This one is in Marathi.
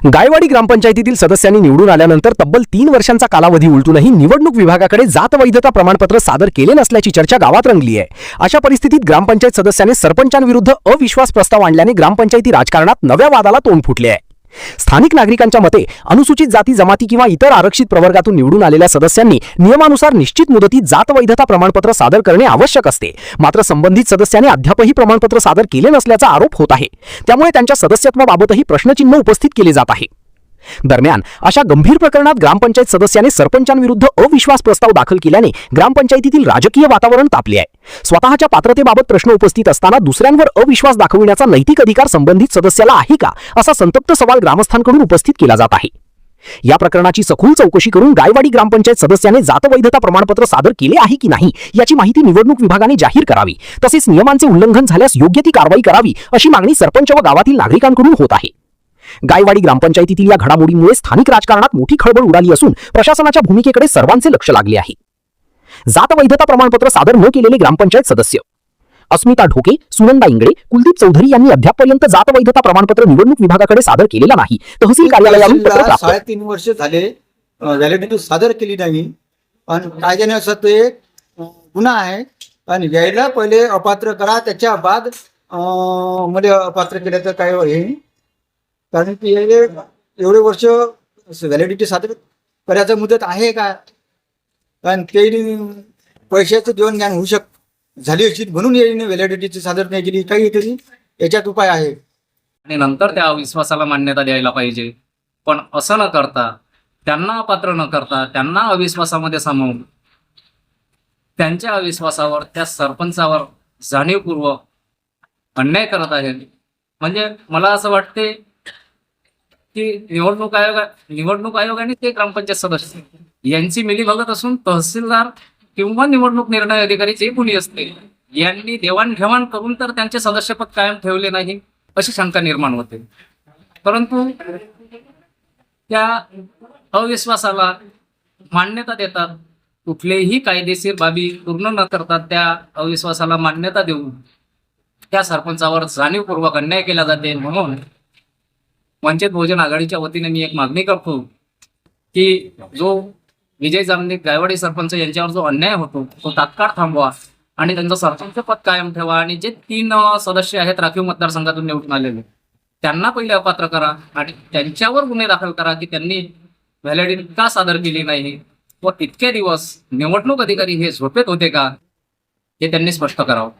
गायवाडी ग्रामपंचायतीतील सदस्यांनी निवडून आल्यानंतर तब्बल 3 वर्षांचा कालावधी उलटूनही निवडणूक विभागाकडे जात वैधता प्रमाणपत्र सादर केले नसल्याची चर्चा गावात रंगली आहे। अशा परिस्थितीत ग्रामपंचायत सदस्याने सरपंचांविरुद्ध अविश्वास प्रस्ताव आणल्याने ग्रामपंचायती राजकारणात नव्या वादाला तोंड फुटले आहे। स्थानिक नागरिकांच्या मते अनुसूचित जाती जमाती किंवा इतर आरक्षित प्रवर्गातून निवडून आलेल्या सदस्यांनी नियमानुसार निश्चित मुदतीत जात वैधता प्रमाणपत्र सादर करणे आवश्यक असते। मात्र संबंधित सदस्याने अद्यापही प्रमाणपत्र सादर केले नसल्याचा आरोप होत आहे। त्यामुळे त्यांच्या सदस्यत्वाबाबतही प्रश्नचिन्ह उपस्थित केले जात आहे। दरम्यान अशा गंभीर प्रकरणात ग्रामपंचायत सदस्याने सरपंचांविरुद्ध अविश्वास प्रस्ताव दाखल केल्याने ग्रामपंचायतीतील राजकीय वातावरण तापले आहे। स्वतःच्या पात्रतेबाबत प्रश्न उपस्थित असताना दुसऱ्यांवर अविश्वास दाखविण्याचा नैतिक अधिकार संबंधित सदस्याला आहे का, असा संतप्त सवाल ग्रामस्थांकडून उपस्थित केला जात आहे। या प्रकरणाची सखोल चौकशी करून गायवाडी ग्रामपंचायत सदस्याने जातवैधता प्रमाणपत्र सादर केले आहे की नाही याची माहिती निवडणूक विभागाने जाहीर करावी, तसेच नियमांचे उल्लंघन झाल्यास योग्य ती कारवाई करावी अशी मागणी सरपंच व गावातील नागरिकांकडून होत आहे। गायवाडी ग्रामपंचायतीतील या घडामोडींमुळे स्थानिक राजकारणात मोठी खळबळ उडाली असून प्रशासनाच्या भूमिकेकडे सर्वांचे लक्ष लागले आहे। जात वैधता प्रमाणपत्र सादर न केलेले ग्रामपंचायत सदस्य अस्मिता ढोके, सुनंदा इंगळे, कुलदीप चौधरी यांनी अद्यापपर्यंत जात वैधता प्रमाणपत्र निवडणूक विभागाकडे सादर केलेला नाही। तहसील कार्यालयावरून पत्र प्राप्त 3.5 वर्ष झाले व्हॅलिडिटी सादर केली नाही आणि कायद्याने असं ते गुन्हा आहे आणि यायला पहिले अपात्र करा, त्याच्या बाद मध्ये अपात्र केल्याचं काय हे, कारण की एवढे वर्ष व्हॅलिडिटी सादर करायचं मुदत आहे का, कारण ते पैशाचं देवाणघेवाण होऊ झाली अशी म्हणून याने व्हॅलिडिटीची सादर नाही केली, काहीतरी याच्यात उपाय आहे आणि नंतर त्या अविश्वासाला मान्यता द्यायला पाहिजे। पण असं न करता, त्यांना अपात्र न करता, त्यांना अविश्वासामध्ये सामावून त्यांच्या अविश्वासावर त्या सरपंचावर जाणीवपूर्वक अन्याय करत आहेत। म्हणजे मला असं वाटते की निवडणूक आयोगाने ते ग्रामपंचायत सदस्य यांची मिलीभगत असून तहसीलदार किंवा निवडणूक निर्णय अधिकारी जे कोणी असते यांनी देवाणघेवाण करून तर त्यांचे सदस्यपद कायम ठेवले नाही अशी शंका निर्माण होते। परंतु त्या अविश्वासाला मान्यता देतात, कुठलेही कायदेशीर बाबी पूर्ण न करता त्या अविश्वासाला मान्यता देऊन त्या सरपंचावर जाणीवपूर्वक अन्याय केला जाते। म्हणून वंचित बहुजन आघाडीच्या वतीने मी एक मागणी करतो की जो विजय जामनिक गायवाडी सरपंच यांच्यावर जो अन्याय होतो तो तात्काळ थांबवा आणि त्यांचं सरपंच पद कायम ठेवा आणि जे 3 सदस्य आहेत राखीव मतदारसंघातून निवडून आलेले त्यांना पहिले अपात्र करा आणि त्यांच्यावर गुन्हे दाखल करा की त्यांनी व्हॅलिडिटी का सादर केली नाही व इतके दिवस निवडणूक अधिकारी हे झोपेत होते का हे त्यांनी स्पष्ट करावं।